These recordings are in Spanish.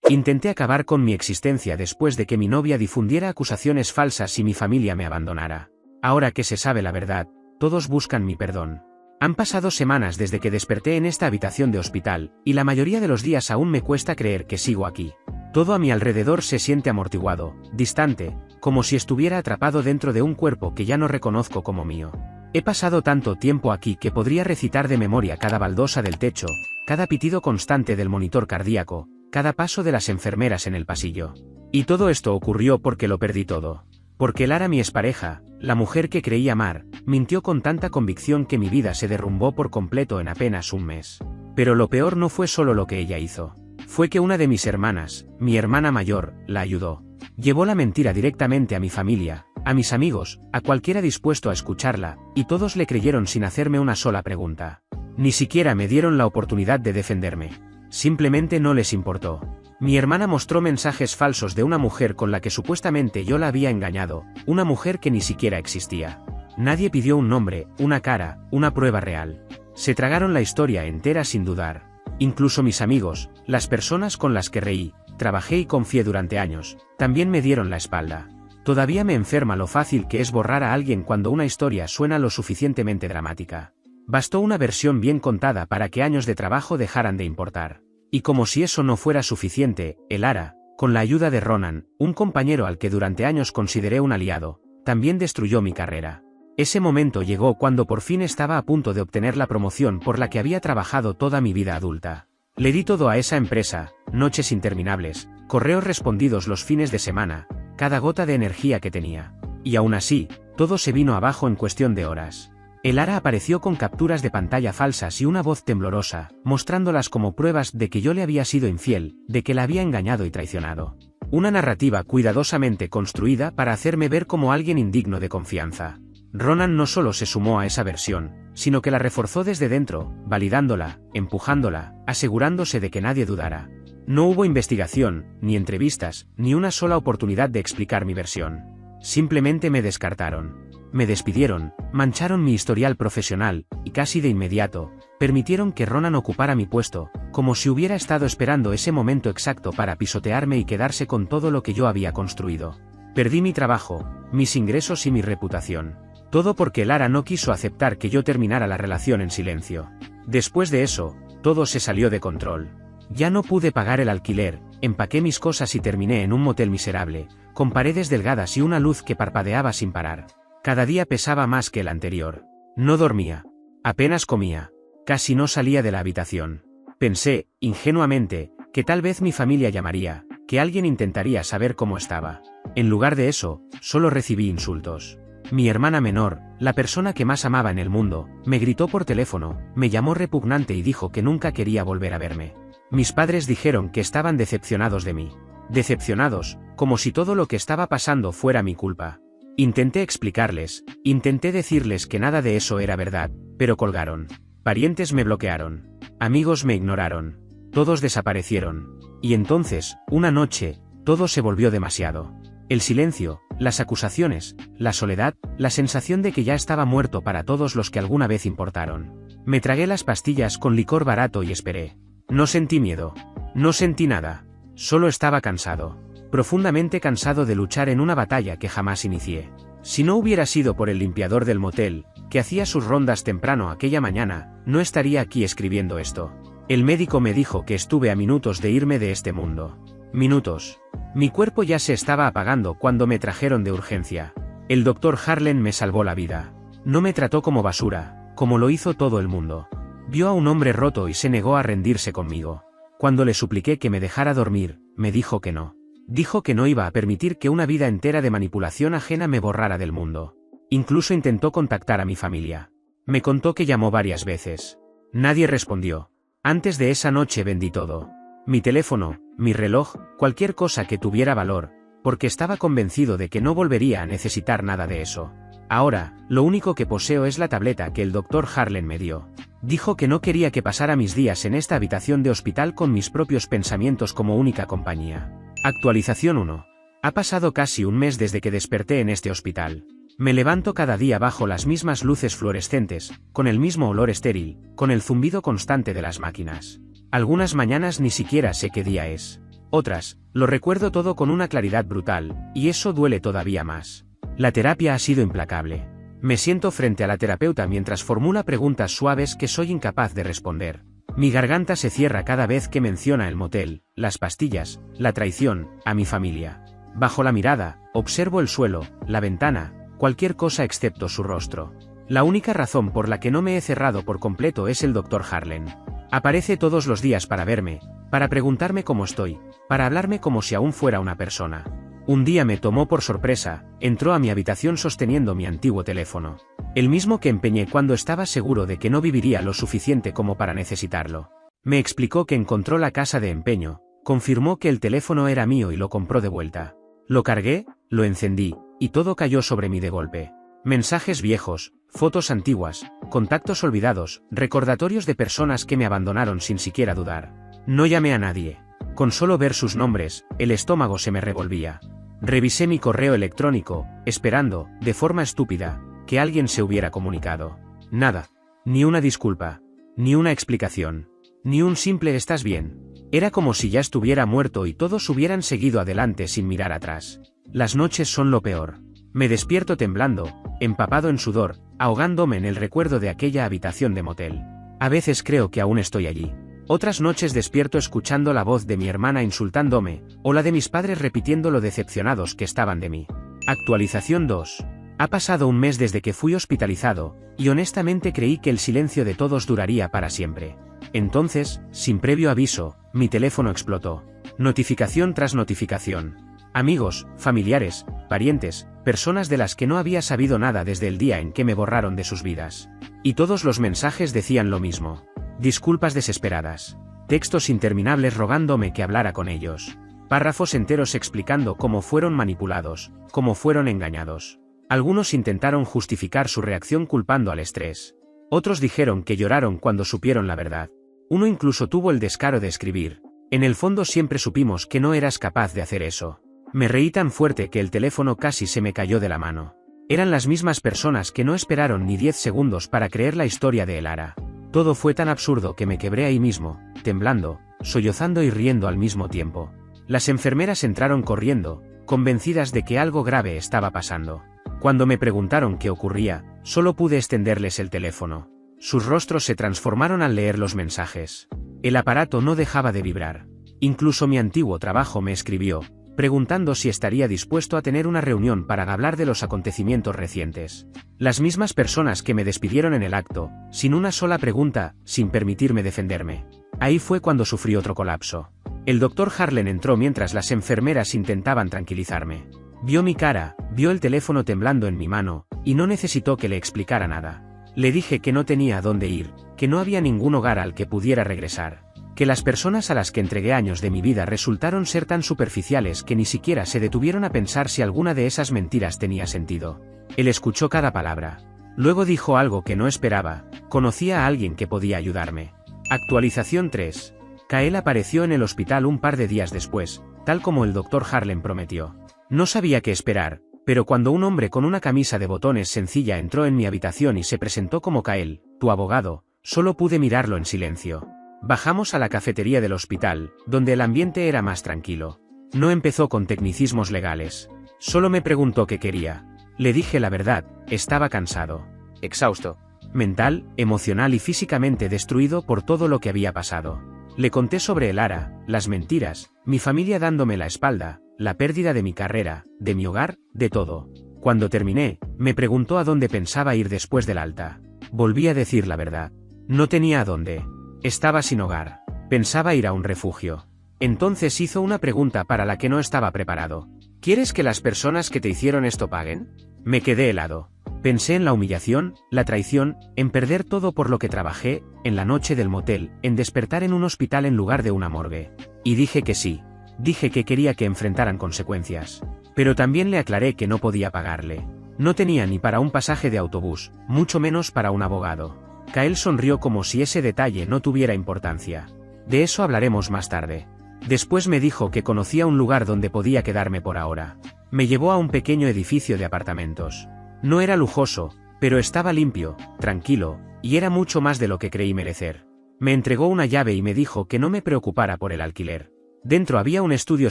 Intenté acabar con mi existencia después de que mi novia difundiera acusaciones falsas y mi familia me abandonara. Ahora que se sabe la verdad, todos buscan mi perdón. Han pasado semanas desde que desperté en esta habitación de hospital, y la mayoría de los días aún me cuesta creer que sigo aquí. Todo a mi alrededor se siente amortiguado, distante, como si estuviera atrapado dentro de un cuerpo que ya no reconozco como mío. He pasado tanto tiempo aquí que podría recitar de memoria cada baldosa del techo, cada pitido constante del monitor cardíaco, cada paso de las enfermeras en el pasillo. Y todo esto ocurrió porque lo perdí todo. Porque Lara, mi expareja, la mujer que creí amar, mintió con tanta convicción que mi vida se derrumbó por completo en apenas un mes. Pero lo peor no fue solo lo que ella hizo. Fue que una de mis hermanas, mi hermana mayor, la ayudó. Llevó la mentira directamente a mi familia, a mis amigos, a cualquiera dispuesto a escucharla, y todos le creyeron sin hacerme una sola pregunta. Ni siquiera me dieron la oportunidad de defenderme. Simplemente no les importó. Mi hermana mostró mensajes falsos de una mujer con la que supuestamente yo la había engañado, una mujer que ni siquiera existía. Nadie pidió un nombre, una cara, una prueba real. Se tragaron la historia entera sin dudar. Incluso mis amigos, las personas con las que reí, trabajé y confié durante años, también me dieron la espalda. Todavía me enferma lo fácil que es borrar a alguien cuando una historia suena lo suficientemente dramática. Bastó una versión bien contada para que años de trabajo dejaran de importar. Y como si eso no fuera suficiente, Lara, con la ayuda de Ronan, un compañero al que durante años consideré un aliado, también destruyó mi carrera. Ese momento llegó cuando por fin estaba a punto de obtener la promoción por la que había trabajado toda mi vida adulta. Le di todo a esa empresa, noches interminables, correos respondidos los fines de semana, cada gota de energía que tenía. Y aún así, todo se vino abajo en cuestión de horas. Lara apareció con capturas de pantalla falsas y una voz temblorosa, mostrándolas como pruebas de que yo le había sido infiel, de que la había engañado y traicionado. Una narrativa cuidadosamente construida para hacerme ver como alguien indigno de confianza. Ronan no solo se sumó a esa versión, sino que la reforzó desde dentro, validándola, empujándola, asegurándose de que nadie dudara. No hubo investigación, ni entrevistas, ni una sola oportunidad de explicar mi versión. Simplemente me descartaron. Me despidieron, mancharon mi historial profesional, y casi de inmediato, permitieron que Ronan ocupara mi puesto, como si hubiera estado esperando ese momento exacto para pisotearme y quedarse con todo lo que yo había construido. Perdí mi trabajo, mis ingresos y mi reputación. Todo porque Lara no quiso aceptar que yo terminara la relación en silencio. Después de eso, todo se salió de control. Ya no pude pagar el alquiler, empaqué mis cosas y terminé en un motel miserable, con paredes delgadas y una luz que parpadeaba sin parar. Cada día pesaba más que el anterior. No dormía. Apenas comía. Casi no salía de la habitación. Pensé, ingenuamente, que tal vez mi familia llamaría, que alguien intentaría saber cómo estaba. En lugar de eso, solo recibí insultos. Mi hermana menor, la persona que más amaba en el mundo, me gritó por teléfono, me llamó repugnante y dijo que nunca quería volver a verme. Mis padres dijeron que estaban decepcionados de mí. Decepcionados, como si todo lo que estaba pasando fuera mi culpa. Intenté explicarles, intenté decirles que nada de eso era verdad, pero colgaron. Parientes me bloquearon. Amigos me ignoraron. Todos desaparecieron. Y entonces, una noche, todo se volvió demasiado. El silencio, las acusaciones, la soledad, la sensación de que ya estaba muerto para todos los que alguna vez importaron. Me tragué las pastillas con licor barato y esperé. No sentí miedo. No sentí nada. Solo estaba cansado. Profundamente cansado de luchar en una batalla que jamás inicié. Si no hubiera sido por el limpiador del motel, que hacía sus rondas temprano aquella mañana, no estaría aquí escribiendo esto. El médico me dijo que estuve a minutos de irme de este mundo. Minutos. Mi cuerpo ya se estaba apagando cuando me trajeron de urgencia. El doctor Harlan me salvó la vida. No me trató como basura, como lo hizo todo el mundo. Vio a un hombre roto y se negó a rendirse conmigo. Cuando le supliqué que me dejara dormir, me dijo que no. Dijo que no iba a permitir que una vida entera de manipulación ajena me borrara del mundo. Incluso intentó contactar a mi familia. Me contó que llamó varias veces. Nadie respondió. Antes de esa noche vendí todo. Mi teléfono, mi reloj, cualquier cosa que tuviera valor, porque estaba convencido de que no volvería a necesitar nada de eso. Ahora, lo único que poseo es la tableta que el doctor Harlan me dio. Dijo que no quería que pasara mis días en esta habitación de hospital con mis propios pensamientos como única compañía. Actualización 1. Ha pasado casi un mes desde que desperté en este hospital. Me levanto cada día bajo las mismas luces fluorescentes, con el mismo olor estéril, con el zumbido constante de las máquinas. Algunas mañanas ni siquiera sé qué día es. Otras, lo recuerdo todo con una claridad brutal, y eso duele todavía más. La terapia ha sido implacable. Me siento frente a la terapeuta mientras formula preguntas suaves que soy incapaz de responder. Mi garganta se cierra cada vez que menciona el motel, las pastillas, la traición, a mi familia. Bajo la mirada, observo el suelo, la ventana, cualquier cosa excepto su rostro. La única razón por la que no me he cerrado por completo es el Dr. Harlan. Aparece todos los días para verme, para preguntarme cómo estoy, para hablarme como si aún fuera una persona. Un día me tomó por sorpresa, entró a mi habitación sosteniendo mi antiguo teléfono. El mismo que empeñé cuando estaba seguro de que no viviría lo suficiente como para necesitarlo. Me explicó que encontró la casa de empeño, confirmó que el teléfono era mío y lo compró de vuelta. Lo cargué, lo encendí, y todo cayó sobre mí de golpe. Mensajes viejos, fotos antiguas, contactos olvidados, recordatorios de personas que me abandonaron sin siquiera dudar. No llamé a nadie. Con solo ver sus nombres, el estómago se me revolvía. Revisé mi correo electrónico, esperando, de forma estúpida, que alguien se hubiera comunicado. Nada. Ni una disculpa. Ni una explicación. Ni un simple ¿estás bien? Era como si ya estuviera muerto y todos hubieran seguido adelante sin mirar atrás. Las noches son lo peor. Me despierto temblando, empapado en sudor, ahogándome en el recuerdo de aquella habitación de motel. A veces creo que aún estoy allí. Otras noches despierto escuchando la voz de mi hermana insultándome, o la de mis padres repitiendo lo decepcionados que estaban de mí. Actualización 2. Ha pasado un mes desde que fui hospitalizado, y honestamente creí que el silencio de todos duraría para siempre. Entonces, sin previo aviso, mi teléfono explotó. Notificación tras notificación. Amigos, familiares, parientes, personas de las que no había sabido nada desde el día en que me borraron de sus vidas. Y todos los mensajes decían lo mismo. Disculpas desesperadas. Textos interminables rogándome que hablara con ellos. Párrafos enteros explicando cómo fueron manipulados, cómo fueron engañados. Algunos intentaron justificar su reacción culpando al estrés. Otros dijeron que lloraron cuando supieron la verdad. Uno incluso tuvo el descaro de escribir: en el fondo siempre supimos que no eras capaz de hacer eso. Me reí tan fuerte que el teléfono casi se me cayó de la mano. Eran las mismas personas que no esperaron ni 10 segundos para creer la historia de Elara. Todo fue tan absurdo que me quebré ahí mismo, temblando, sollozando y riendo al mismo tiempo. Las enfermeras entraron corriendo, convencidas de que algo grave estaba pasando. Cuando me preguntaron qué ocurría, solo pude extenderles el teléfono. Sus rostros se transformaron al leer los mensajes. El aparato no dejaba de vibrar. Incluso mi antiguo trabajo me escribió, preguntando si estaría dispuesto a tener una reunión para hablar de los acontecimientos recientes. Las mismas personas que me despidieron en el acto, sin una sola pregunta, sin permitirme defenderme. Ahí fue cuando sufrí otro colapso. El Dr. Harlan entró mientras las enfermeras intentaban tranquilizarme. Vio mi cara, vio el teléfono temblando en mi mano, y no necesitó que le explicara nada. Le dije que no tenía a dónde ir, que no había ningún hogar al que pudiera regresar. Que las personas a las que entregué años de mi vida resultaron ser tan superficiales que ni siquiera se detuvieron a pensar si alguna de esas mentiras tenía sentido. Él escuchó cada palabra. Luego dijo algo que no esperaba: conocía a alguien que podía ayudarme. Actualización 3. Kael apareció en el hospital un par de días después, tal como el Dr. Harlan prometió. No sabía qué esperar, pero cuando un hombre con una camisa de botones sencilla entró en mi habitación y se presentó como Kael, tu abogado, solo pude mirarlo en silencio. Bajamos a la cafetería del hospital, donde el ambiente era más tranquilo. No empezó con tecnicismos legales. Solo me preguntó qué quería. Le dije la verdad: estaba cansado. Exhausto. Mental, emocional y físicamente destruido por todo lo que había pasado. Le conté sobre Elara, las mentiras, mi familia dándome la espalda, la pérdida de mi carrera, de mi hogar, de todo. Cuando terminé, me preguntó a dónde pensaba ir después del alta. Volví a decir la verdad. No tenía a dónde. Estaba sin hogar. Pensaba ir a un refugio. Entonces hizo una pregunta para la que no estaba preparado. ¿Quieres que las personas que te hicieron esto paguen? Me quedé helado. Pensé en la humillación, la traición, en perder todo por lo que trabajé, en la noche del motel, en despertar en un hospital en lugar de una morgue. Y dije que sí. Dije que quería que enfrentaran consecuencias. Pero también le aclaré que no podía pagarle. No tenía ni para un pasaje de autobús, mucho menos para un abogado. Kael sonrió como si ese detalle no tuviera importancia. De eso hablaremos más tarde. Después me dijo que conocía un lugar donde podía quedarme por ahora. Me llevó a un pequeño edificio de apartamentos. No era lujoso, pero estaba limpio, tranquilo, y era mucho más de lo que creí merecer. Me entregó una llave y me dijo que no me preocupara por el alquiler. Dentro había un estudio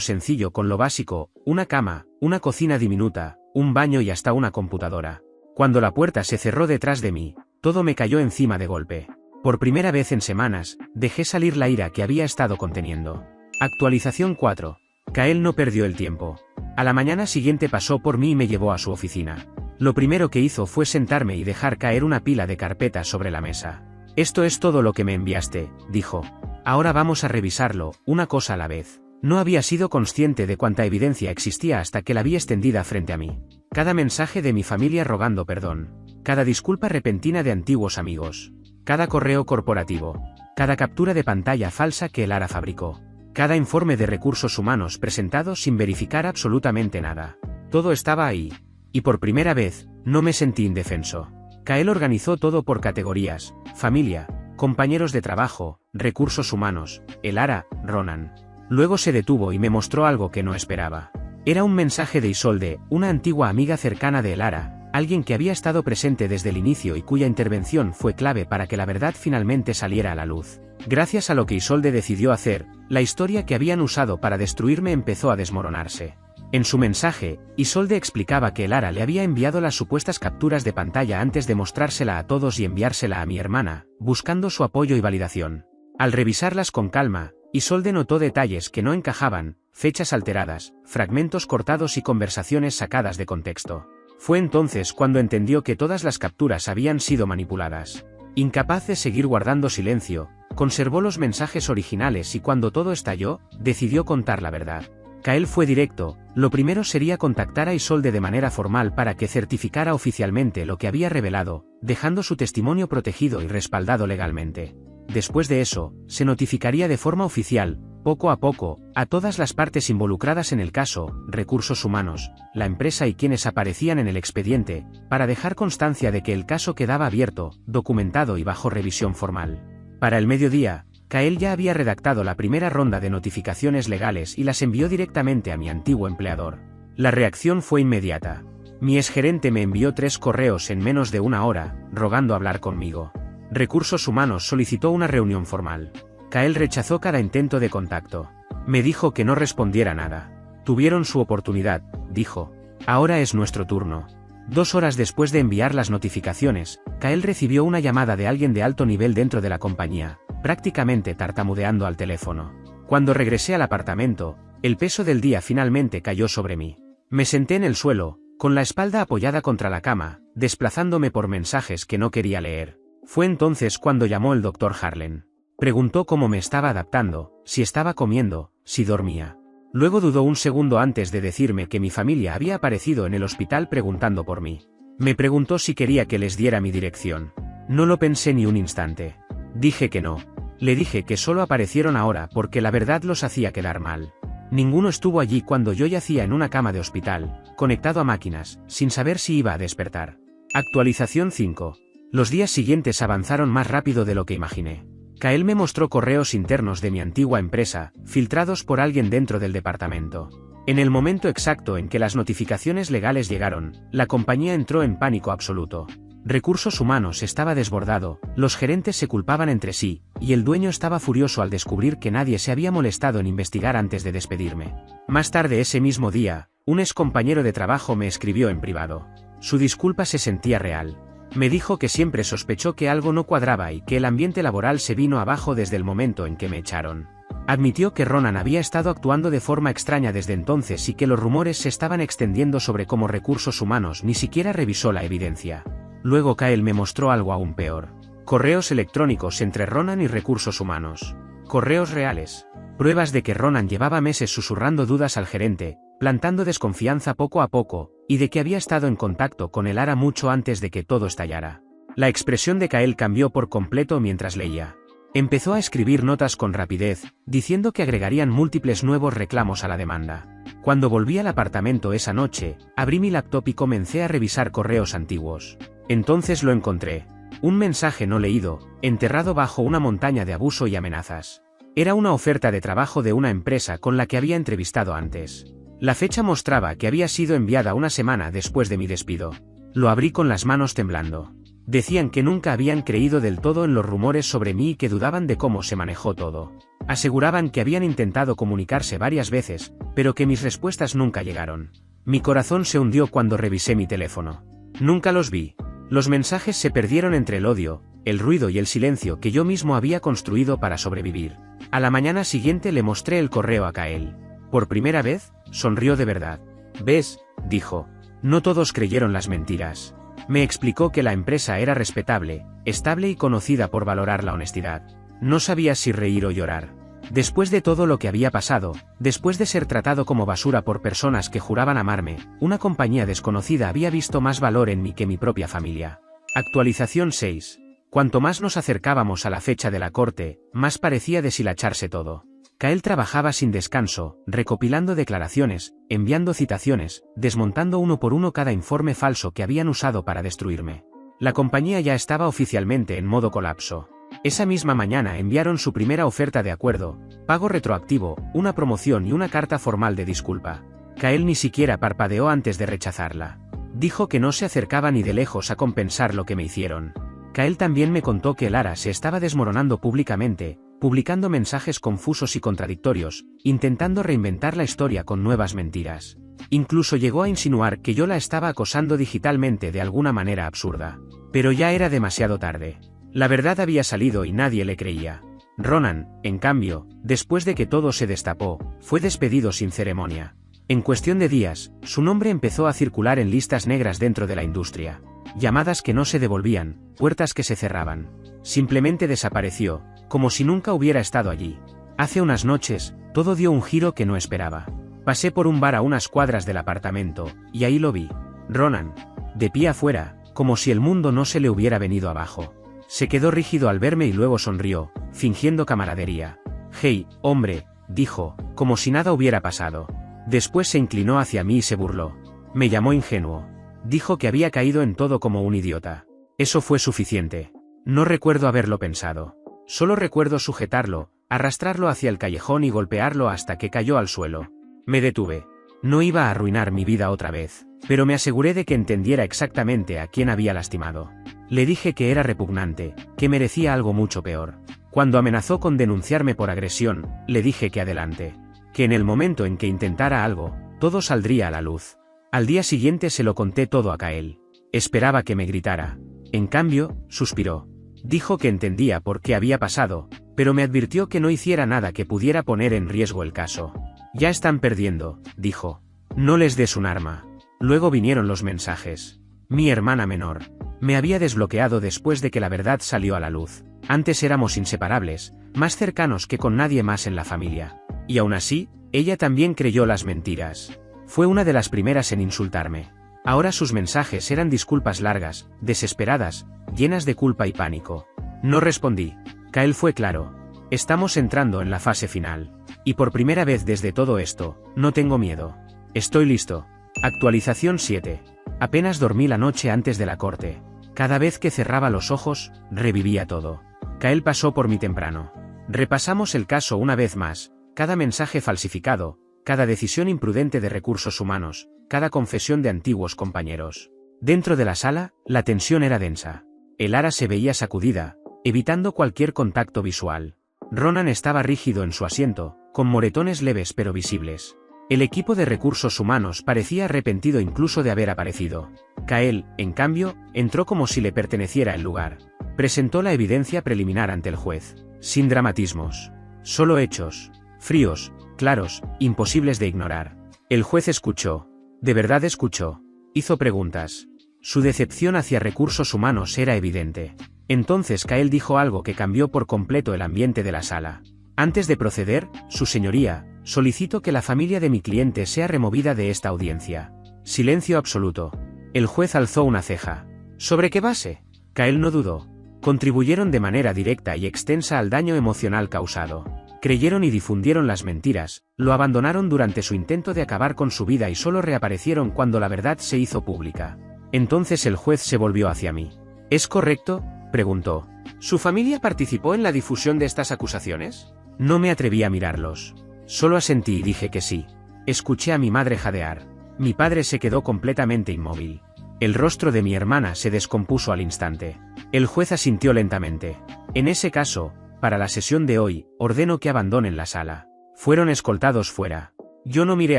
sencillo con lo básico, una cama, una cocina diminuta, un baño y hasta una computadora. Cuando la puerta se cerró detrás de mí, todo me cayó encima de golpe. Por primera vez en semanas, dejé salir la ira que había estado conteniendo. Actualización 4. Kael no perdió el tiempo. A la mañana siguiente pasó por mí y me llevó a su oficina. Lo primero que hizo fue sentarme y dejar caer una pila de carpetas sobre la mesa. Esto es todo lo que me enviaste, dijo. Ahora vamos a revisarlo, una cosa a la vez. No había sido consciente de cuánta evidencia existía hasta que la vi extendida frente a mí. Cada mensaje de mi familia rogando perdón. Cada disculpa repentina de antiguos amigos. Cada correo corporativo. Cada captura de pantalla falsa que Lara fabricó. Cada informe de recursos humanos presentado sin verificar absolutamente nada. Todo estaba ahí. Y por primera vez, no me sentí indefenso. Kael organizó todo por categorías: familia, compañeros de trabajo, recursos humanos, Elara, Ronan. Luego se detuvo y me mostró algo que no esperaba. Era un mensaje de Isolde, una antigua amiga cercana de Elara, alguien que había estado presente desde el inicio y cuya intervención fue clave para que la verdad finalmente saliera a la luz. Gracias a lo que Isolde decidió hacer, la historia que habían usado para destruirme empezó a desmoronarse. En su mensaje, Isolde explicaba que Elara le había enviado las supuestas capturas de pantalla antes de mostrársela a todos y enviársela a mi hermana, buscando su apoyo y validación. Al revisarlas con calma, Isolde notó detalles que no encajaban, fechas alteradas, fragmentos cortados y conversaciones sacadas de contexto. Fue entonces cuando entendió que todas las capturas habían sido manipuladas. Incapaz de seguir guardando silencio, conservó los mensajes originales y cuando todo estalló, decidió contar la verdad. Kael fue directo: lo primero sería contactar a Isolde de manera formal para que certificara oficialmente lo que había revelado, dejando su testimonio protegido y respaldado legalmente. Después de eso, se notificaría de forma oficial, poco a poco, a todas las partes involucradas en el caso, recursos humanos, la empresa y quienes aparecían en el expediente, para dejar constancia de que el caso quedaba abierto, documentado y bajo revisión formal. Para el mediodía, Kael ya había redactado la primera ronda de notificaciones legales y las envió directamente a mi antiguo empleador. La reacción fue inmediata. Mi exgerente me envió 3 correos en menos de una hora, rogando hablar conmigo. Recursos humanos solicitó una reunión formal. Kael rechazó cada intento de contacto. Me dijo que no respondiera nada. Tuvieron su oportunidad, dijo. Ahora es nuestro turno. 2 horas después de enviar las notificaciones, Kael recibió una llamada de alguien de alto nivel dentro de la compañía, prácticamente tartamudeando al teléfono. Cuando regresé al apartamento, el peso del día finalmente cayó sobre mí. Me senté en el suelo, con la espalda apoyada contra la cama, desplazándome por mensajes que no quería leer. Fue entonces cuando llamó el Dr. Harlan. Preguntó cómo me estaba adaptando, si estaba comiendo, si dormía. Luego dudó un segundo antes de decirme que mi familia había aparecido en el hospital preguntando por mí. Me preguntó si quería que les diera mi dirección. No lo pensé ni un instante. Dije que no. Le dije que solo aparecieron ahora porque la verdad los hacía quedar mal. Ninguno estuvo allí cuando yo yacía en una cama de hospital, conectado a máquinas, sin saber si iba a despertar. Actualización 5. Los días siguientes avanzaron más rápido de lo que imaginé. Kael me mostró correos internos de mi antigua empresa, filtrados por alguien dentro del departamento. En el momento exacto en que las notificaciones legales llegaron, la compañía entró en pánico absoluto. Recursos humanos estaba desbordado, los gerentes se culpaban entre sí, y el dueño estaba furioso al descubrir que nadie se había molestado en investigar antes de despedirme. Más tarde ese mismo día, un excompañero de trabajo me escribió en privado. Su disculpa se sentía real. Me dijo que siempre sospechó que algo no cuadraba y que el ambiente laboral se vino abajo desde el momento en que me echaron. Admitió que Ronan había estado actuando de forma extraña desde entonces y que los rumores se estaban extendiendo sobre cómo recursos humanos ni siquiera revisó la evidencia. Luego Kael me mostró algo aún peor. Correos electrónicos entre Ronan y recursos humanos. Correos reales. Pruebas de que Ronan llevaba meses susurrando dudas al gerente, plantando desconfianza poco a poco, y de que había estado en contacto con Elara mucho antes de que todo estallara. La expresión de Kael cambió por completo mientras leía. Empezó a escribir notas con rapidez, diciendo que agregarían múltiples nuevos reclamos a la demanda. Cuando volví al apartamento esa noche, abrí mi laptop y comencé a revisar correos antiguos. Entonces lo encontré. Un mensaje no leído, enterrado bajo una montaña de abuso y amenazas. Era una oferta de trabajo de una empresa con la que había entrevistado antes. La fecha mostraba que había sido enviada una semana después de mi despido. Lo abrí con las manos temblando. Decían que nunca habían creído del todo en los rumores sobre mí y que dudaban de cómo se manejó todo. Aseguraban que habían intentado comunicarse varias veces, pero que mis respuestas nunca llegaron. Mi corazón se hundió cuando revisé mi teléfono. Nunca los vi. Los mensajes se perdieron entre el odio, el ruido y el silencio que yo mismo había construido para sobrevivir. A la mañana siguiente le mostré el correo a Kael. Por primera vez, sonrió de verdad. «¿Ves?», dijo. «No todos creyeron las mentiras». Me explicó que la empresa era respetable, estable y conocida por valorar la honestidad. No sabía si reír o llorar. Después de todo lo que había pasado, después de ser tratado como basura por personas que juraban amarme, una compañía desconocida había visto más valor en mí que mi propia familia. Actualización 6. Cuanto más nos acercábamos a la fecha de la corte, más parecía deshilacharse todo. Kael trabajaba sin descanso, recopilando declaraciones, enviando citaciones, desmontando uno por uno cada informe falso que habían usado para destruirme. La compañía ya estaba oficialmente en modo colapso. Esa misma mañana enviaron su primera oferta de acuerdo, pago retroactivo, una promoción y una carta formal de disculpa. Kael ni siquiera parpadeó antes de rechazarla. Dijo que no se acercaba ni de lejos a compensar lo que me hicieron. Kael también me contó que el ARA se estaba desmoronando públicamente, publicando mensajes confusos y contradictorios, intentando reinventar la historia con nuevas mentiras. Incluso llegó a insinuar que yo la estaba acosando digitalmente de alguna manera absurda. Pero ya era demasiado tarde. La verdad había salido y nadie le creía. Ronan, en cambio, después de que todo se destapó, fue despedido sin ceremonia. En cuestión de días, su nombre empezó a circular en listas negras dentro de la industria. Llamadas que no se devolvían, puertas que se cerraban. Simplemente desapareció, como si nunca hubiera estado allí. Hace unas noches, todo dio un giro que no esperaba. Pasé por un bar a unas cuadras del apartamento, y ahí lo vi. Ronan, de pie afuera, como si el mundo no se le hubiera venido abajo. Se quedó rígido al verme y luego sonrió, fingiendo camaradería. «Hey, hombre», dijo, como si nada hubiera pasado. Después se inclinó hacia mí y se burló. Me llamó ingenuo. Dijo que había caído en todo como un idiota. Eso fue suficiente. No recuerdo haberlo pensado. Solo recuerdo sujetarlo, arrastrarlo hacia el callejón y golpearlo hasta que cayó al suelo. Me detuve. No iba a arruinar mi vida otra vez, pero me aseguré de que entendiera exactamente a quién había lastimado. Le dije que era repugnante, que merecía algo mucho peor. Cuando amenazó con denunciarme por agresión, le dije que adelante. Que en el momento en que intentara algo, todo saldría a la luz. Al día siguiente se lo conté todo a Kael. Esperaba que me gritara. En cambio, suspiró. Dijo que entendía por qué había pasado, pero me advirtió que no hiciera nada que pudiera poner en riesgo el caso. «Ya están perdiendo», dijo. «No les des un arma». Luego vinieron los mensajes. Mi hermana menor. Me había desbloqueado después de que la verdad salió a la luz. Antes éramos inseparables, más cercanos que con nadie más en la familia. Y aún así, ella también creyó las mentiras. Fue una de las primeras en insultarme. Ahora sus mensajes eran disculpas largas, desesperadas, llenas de culpa y pánico. No respondí. Kael fue claro. Estamos entrando en la fase final. Y por primera vez desde todo esto, no tengo miedo. Estoy listo. Actualización 7. Apenas dormí la noche antes de la corte. Cada vez que cerraba los ojos, revivía todo. Kael pasó por mí temprano. Repasamos el caso una vez más, cada mensaje falsificado, cada decisión imprudente de recursos humanos, cada confesión de antiguos compañeros. Dentro de la sala, la tensión era densa. El ARA se veía sacudida, evitando cualquier contacto visual. Ronan estaba rígido en su asiento, con moretones leves pero visibles. El equipo de recursos humanos parecía arrepentido incluso de haber aparecido. Kael, en cambio, entró como si le perteneciera el lugar. Presentó la evidencia preliminar ante el juez. Sin dramatismos. Solo hechos. Fríos, claros, imposibles de ignorar. El juez escuchó. De verdad escuchó. Hizo preguntas. Su decepción hacia recursos humanos era evidente. Entonces Kael dijo algo que cambió por completo el ambiente de la sala. Antes de proceder, su señoría, solicito que la familia de mi cliente sea removida de esta audiencia. Silencio absoluto. El juez alzó una ceja. ¿Sobre qué base? Kael no dudó. Contribuyeron de manera directa y extensa al daño emocional causado. Creyeron y difundieron las mentiras, lo abandonaron durante su intento de acabar con su vida y solo reaparecieron cuando la verdad se hizo pública. Entonces el juez se volvió hacia mí. ¿Es correcto?, preguntó. ¿Su familia participó en la difusión de estas acusaciones? No me atreví a mirarlos. Solo asentí y dije que sí. Escuché a mi madre jadear. Mi padre se quedó completamente inmóvil. El rostro de mi hermana se descompuso al instante. El juez asintió lentamente. En ese caso, para la sesión de hoy, ordeno que abandonen la sala. Fueron escoltados fuera. Yo no miré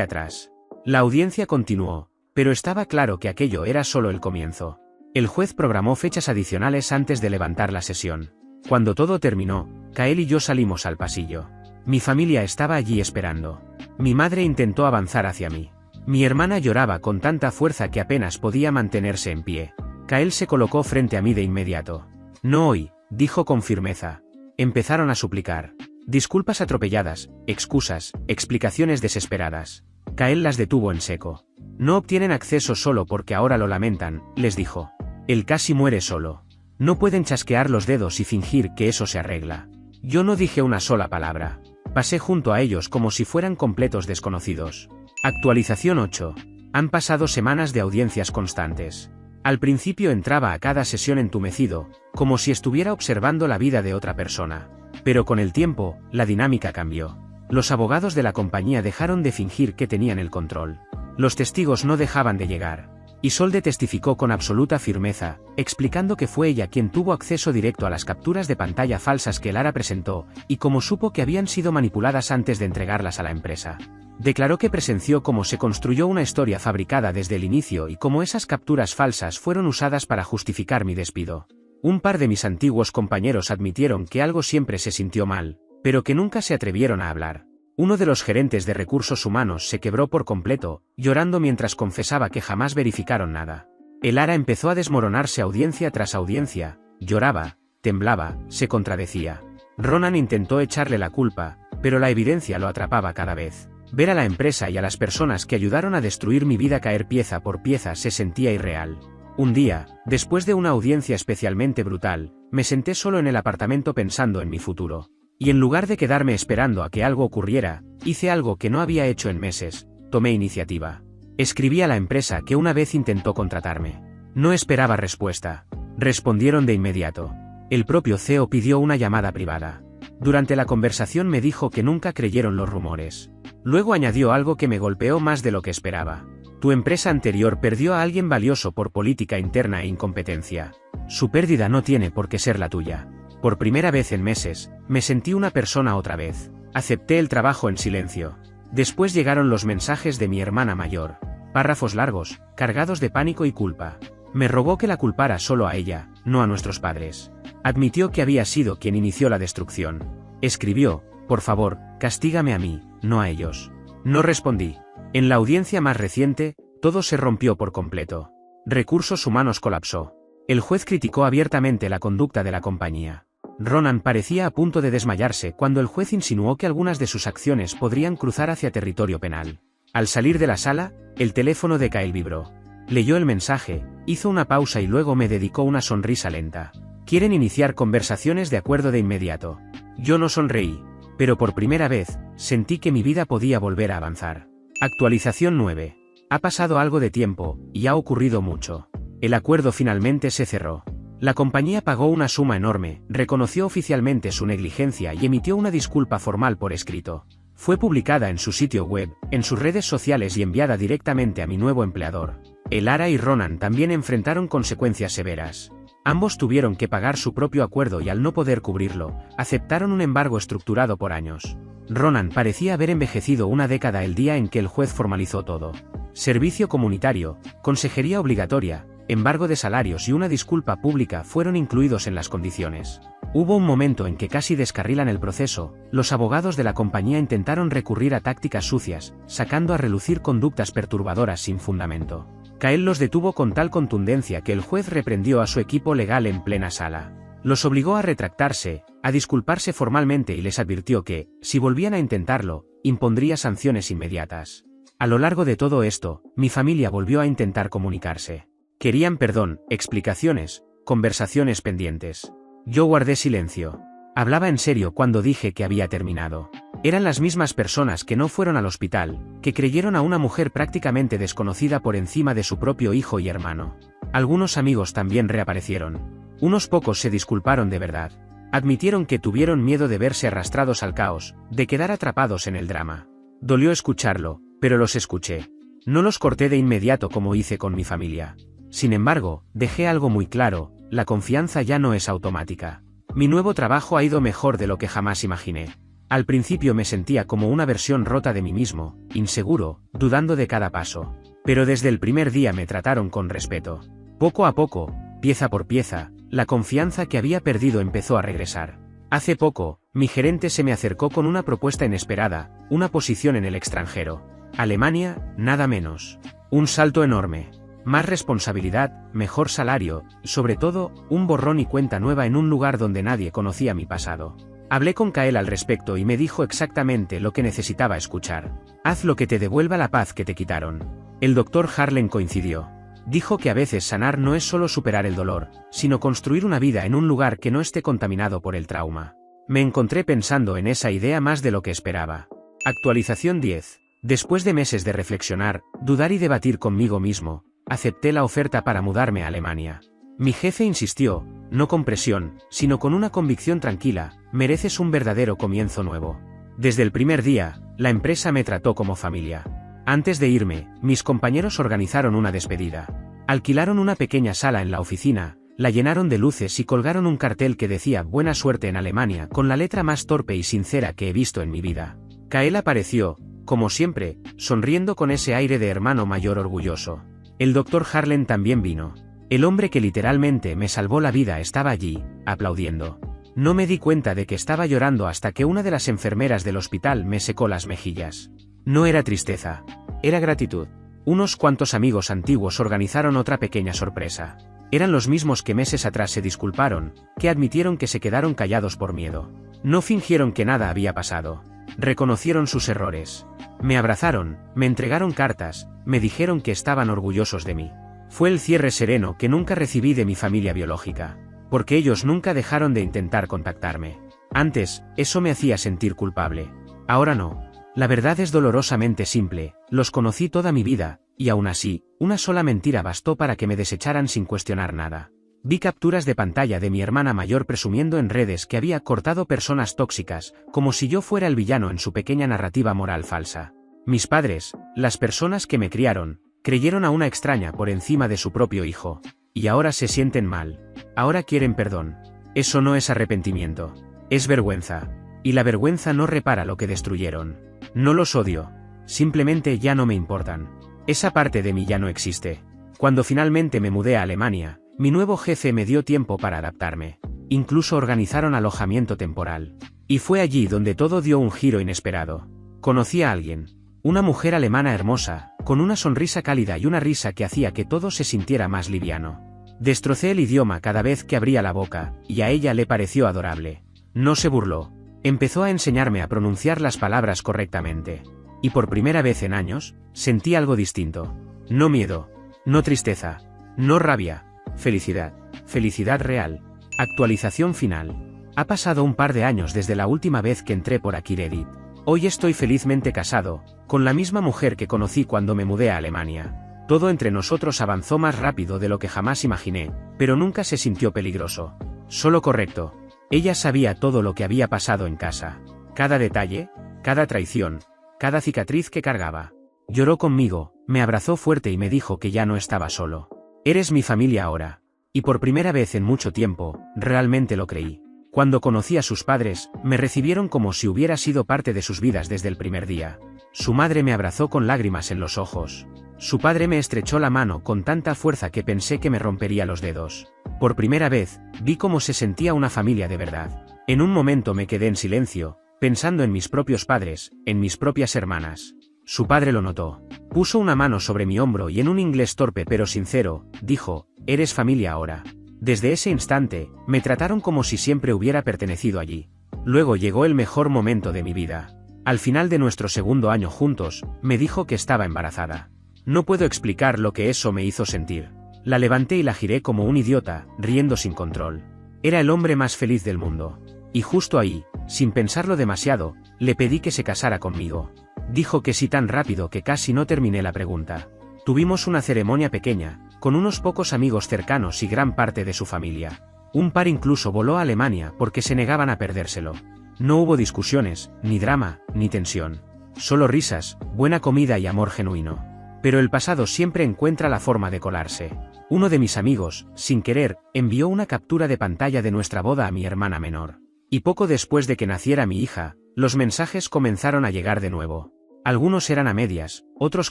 atrás. La audiencia continuó, pero estaba claro que aquello era solo el comienzo. El juez programó fechas adicionales antes de levantar la sesión. Cuando todo terminó, Kael y yo salimos al pasillo. Mi familia estaba allí esperando. Mi madre intentó avanzar hacia mí. Mi hermana lloraba con tanta fuerza que apenas podía mantenerse en pie. Kael se colocó frente a mí de inmediato. No hoy, dijo con firmeza. Empezaron a suplicar. Disculpas atropelladas, excusas, explicaciones desesperadas. Kael las detuvo en seco. No obtienen acceso solo porque ahora lo lamentan, les dijo. Él casi muere solo. No pueden chasquear los dedos y fingir que eso se arregla. Yo no dije una sola palabra. Pasé junto a ellos como si fueran completos desconocidos. Actualización 8. Han pasado semanas de audiencias constantes. Al principio entraba a cada sesión entumecido, como si estuviera observando la vida de otra persona. Pero con el tiempo, la dinámica cambió. Los abogados de la compañía dejaron de fingir que tenían el control. Los testigos no dejaban de llegar. Isolde testificó con absoluta firmeza, explicando que fue ella quien tuvo acceso directo a las capturas de pantalla falsas que Lara presentó, y cómo supo que habían sido manipuladas antes de entregarlas a la empresa. Declaró que presenció cómo se construyó una historia fabricada desde el inicio y cómo esas capturas falsas fueron usadas para justificar mi despido. Un par de mis antiguos compañeros admitieron que algo siempre se sintió mal, pero que nunca se atrevieron a hablar. Uno de los gerentes de recursos humanos se quebró por completo, llorando mientras confesaba que jamás verificaron nada. El Lara empezó a desmoronarse audiencia tras audiencia, lloraba, temblaba, se contradecía. Ronan intentó echarle la culpa, pero la evidencia lo atrapaba cada vez. Ver a la empresa y a las personas que ayudaron a destruir mi vida caer pieza por pieza se sentía irreal. Un día, después de una audiencia especialmente brutal, me senté solo en el apartamento pensando en mi futuro. Y en lugar de quedarme esperando a que algo ocurriera, hice algo que no había hecho en meses, tomé iniciativa. Escribí a la empresa que una vez intentó contratarme. No esperaba respuesta. Respondieron de inmediato. El propio CEO pidió una llamada privada. Durante la conversación me dijo que nunca creyeron los rumores. Luego añadió algo que me golpeó más de lo que esperaba. Tu empresa anterior perdió a alguien valioso por política interna e incompetencia. Su pérdida no tiene por qué ser la tuya. Por primera vez en meses, me sentí una persona otra vez. Acepté el trabajo en silencio. Después llegaron los mensajes de mi hermana mayor. Párrafos largos, cargados de pánico y culpa. Me rogó que la culpara solo a ella, no a nuestros padres. Admitió que había sido quien inició la destrucción. Escribió, por favor, castígame a mí, no a ellos. No respondí. En la audiencia más reciente, todo se rompió por completo. Recursos humanos colapsó. El juez criticó abiertamente la conducta de la compañía. Ronan parecía a punto de desmayarse cuando el juez insinuó que algunas de sus acciones podrían cruzar hacia territorio penal. Al salir de la sala, el teléfono de Kael vibró. Leyó el mensaje, hizo una pausa y luego me dedicó una sonrisa lenta. Quieren iniciar conversaciones de acuerdo de inmediato. Yo no sonreí, pero por primera vez, sentí que mi vida podía volver a avanzar. Actualización 9. Ha pasado algo de tiempo, y ha ocurrido mucho. El acuerdo finalmente se cerró. La compañía pagó una suma enorme, reconoció oficialmente su negligencia y emitió una disculpa formal por escrito. Fue publicada en su sitio web, en sus redes sociales y enviada directamente a mi nuevo empleador. El Lara y Ronan también enfrentaron consecuencias severas. Ambos tuvieron que pagar su propio acuerdo y al no poder cubrirlo, aceptaron un embargo estructurado por años. Ronan parecía haber envejecido una década el día en que el juez formalizó todo. Servicio comunitario, consejería obligatoria, embargo de salarios y una disculpa pública fueron incluidos en las condiciones. Hubo un momento en que casi descarrilan el proceso, los abogados de la compañía intentaron recurrir a tácticas sucias, sacando a relucir conductas perturbadoras sin fundamento. Kael los detuvo con tal contundencia que el juez reprendió a su equipo legal en plena sala. Los obligó a retractarse, a disculparse formalmente y les advirtió que, si volvían a intentarlo, impondría sanciones inmediatas. A lo largo de todo esto, mi familia volvió a intentar comunicarse. Querían perdón, explicaciones, conversaciones pendientes. Yo guardé silencio. Hablaba en serio cuando dije que había terminado. Eran las mismas personas que no fueron al hospital, que creyeron a una mujer prácticamente desconocida por encima de su propio hijo y hermano. Algunos amigos también reaparecieron. Unos pocos se disculparon de verdad. Admitieron que tuvieron miedo de verse arrastrados al caos, de quedar atrapados en el drama. Dolió escucharlo, pero los escuché. No los corté de inmediato como hice con mi familia. Sin embargo, dejé algo muy claro: la confianza ya no es automática. Mi nuevo trabajo ha ido mejor de lo que jamás imaginé. Al principio me sentía como una versión rota de mí mismo, inseguro, dudando de cada paso. Pero desde el primer día me trataron con respeto. Poco a poco, pieza por pieza, la confianza que había perdido empezó a regresar. Hace poco, mi gerente se me acercó con una propuesta inesperada: una posición en el extranjero. Alemania, nada menos. Un salto enorme. Más responsabilidad, mejor salario, y sobre todo, un borrón y cuenta nueva en un lugar donde nadie conocía mi pasado. Hablé con Kael al respecto y me dijo exactamente lo que necesitaba escuchar. Haz lo que te devuelva la paz que te quitaron. El Dr. Harlan coincidió. Dijo que a veces sanar no es solo superar el dolor, sino construir una vida en un lugar que no esté contaminado por el trauma. Me encontré pensando en esa idea más de lo que esperaba. Actualización 10. Después de meses de reflexionar, dudar y debatir conmigo mismo, acepté la oferta para mudarme a Alemania. Mi jefe insistió, no con presión, sino con una convicción tranquila: mereces un verdadero comienzo nuevo. Desde el primer día, la empresa me trató como familia. Antes de irme, mis compañeros organizaron una despedida. Alquilaron una pequeña sala en la oficina, la llenaron de luces y colgaron un cartel que decía «Buena suerte en Alemania» con la letra más torpe y sincera que he visto en mi vida. Kael apareció, como siempre, sonriendo con ese aire de hermano mayor orgulloso. El Dr. Harlan también vino. El hombre que literalmente me salvó la vida estaba allí, aplaudiendo. No me di cuenta de que estaba llorando hasta que una de las enfermeras del hospital me secó las mejillas. No era tristeza, era gratitud. Unos cuantos amigos antiguos organizaron otra pequeña sorpresa. Eran los mismos que meses atrás se disculparon, que admitieron que se quedaron callados por miedo. No fingieron que nada había pasado. Reconocieron sus errores. Me abrazaron, me entregaron cartas, me dijeron que estaban orgullosos de mí. Fue el cierre sereno que nunca recibí de mi familia biológica. Porque ellos nunca dejaron de intentar contactarme. Antes, eso me hacía sentir culpable. Ahora no. La verdad es dolorosamente simple: los conocí toda mi vida, y aún así, una sola mentira bastó para que me desecharan sin cuestionar nada. Vi capturas de pantalla de mi hermana mayor presumiendo en redes que había cortado personas tóxicas, como si yo fuera el villano en su pequeña narrativa moral falsa. Mis padres, las personas que me criaron, creyeron a una extraña por encima de su propio hijo. Y ahora se sienten mal. Ahora quieren perdón. Eso no es arrepentimiento. Es vergüenza. Y la vergüenza no repara lo que destruyeron. No los odio. Simplemente ya no me importan. Esa parte de mí ya no existe. Cuando finalmente me mudé a Alemania, mi nuevo jefe me dio tiempo para adaptarme. Incluso organizaron alojamiento temporal. Y fue allí donde todo dio un giro inesperado. Conocí a alguien. Una mujer alemana hermosa, con una sonrisa cálida y una risa que hacía que todo se sintiera más liviano. Destrocé el idioma cada vez que abría la boca, y a ella le pareció adorable. No se burló. Empezó a enseñarme a pronunciar las palabras correctamente. Y por primera vez en años, sentí algo distinto. No miedo. No tristeza. No rabia. Felicidad. Felicidad real. Actualización final. Ha pasado un par de años desde la última vez que entré por aquí Reddit. Hoy estoy felizmente casado, con la misma mujer que conocí cuando me mudé a Alemania. Todo entre nosotros avanzó más rápido de lo que jamás imaginé, pero nunca se sintió peligroso. Solo correcto. Ella sabía todo lo que había pasado en casa. Cada detalle, cada traición, cada cicatriz que cargaba. Lloró conmigo, me abrazó fuerte y me dijo que ya no estaba solo. Eres mi familia ahora. Y por primera vez en mucho tiempo, realmente lo creí. Cuando conocí a sus padres, me recibieron como si hubiera sido parte de sus vidas desde el primer día. Su madre me abrazó con lágrimas en los ojos. Su padre me estrechó la mano con tanta fuerza que pensé que me rompería los dedos. Por primera vez, vi cómo se sentía una familia de verdad. En un momento me quedé en silencio, pensando en mis propios padres, en mis propias hermanas. Su padre lo notó. Puso una mano sobre mi hombro y en un inglés torpe pero sincero, dijo: «Eres familia ahora». Desde ese instante, me trataron como si siempre hubiera pertenecido allí. Luego llegó el mejor momento de mi vida. Al final de nuestro segundo año juntos, me dijo que estaba embarazada. No puedo explicar lo que eso me hizo sentir. La levanté y la giré como un idiota, riendo sin control. Era el hombre más feliz del mundo. Y justo ahí, sin pensarlo demasiado, le pedí que se casara conmigo. Dijo que sí tan rápido que casi no terminé la pregunta. Tuvimos una ceremonia pequeña, con unos pocos amigos cercanos y gran parte de su familia. Un par incluso voló a Alemania porque se negaban a perdérselo. No hubo discusiones, ni drama, ni tensión. Solo risas, buena comida y amor genuino. Pero el pasado siempre encuentra la forma de colarse. Uno de mis amigos, sin querer, envió una captura de pantalla de nuestra boda a mi hermana menor. Y poco después de que naciera mi hija, los mensajes comenzaron a llegar de nuevo. Algunos eran a medias, otros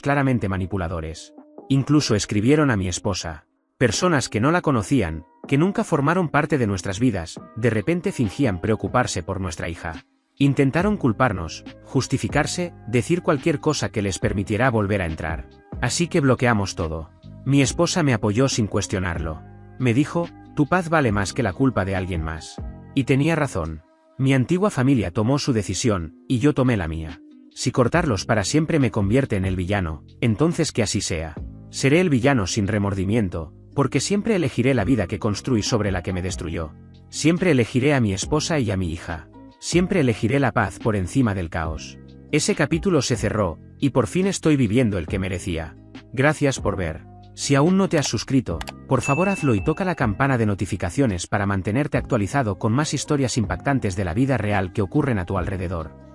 claramente manipuladores. Incluso escribieron a mi esposa. Personas que no la conocían, que nunca formaron parte de nuestras vidas, de repente fingían preocuparse por nuestra hija. Intentaron culparnos, justificarse, decir cualquier cosa que les permitiera volver a entrar. Así que bloqueamos todo. Mi esposa me apoyó sin cuestionarlo. Me dijo, tu paz vale más que la culpa de alguien más. Y tenía razón. Mi antigua familia tomó su decisión, y yo tomé la mía. Si cortarlos para siempre me convierte en el villano, entonces que así sea. Seré el villano sin remordimiento, porque siempre elegiré la vida que construí sobre la que me destruyó. Siempre elegiré a mi esposa y a mi hija. Siempre elegiré la paz por encima del caos. Ese capítulo se cerró, y por fin estoy viviendo el que merecía. Gracias por ver. Si aún no te has suscrito, por favor hazlo y toca la campana de notificaciones para mantenerte actualizado con más historias impactantes de la vida real que ocurren a tu alrededor.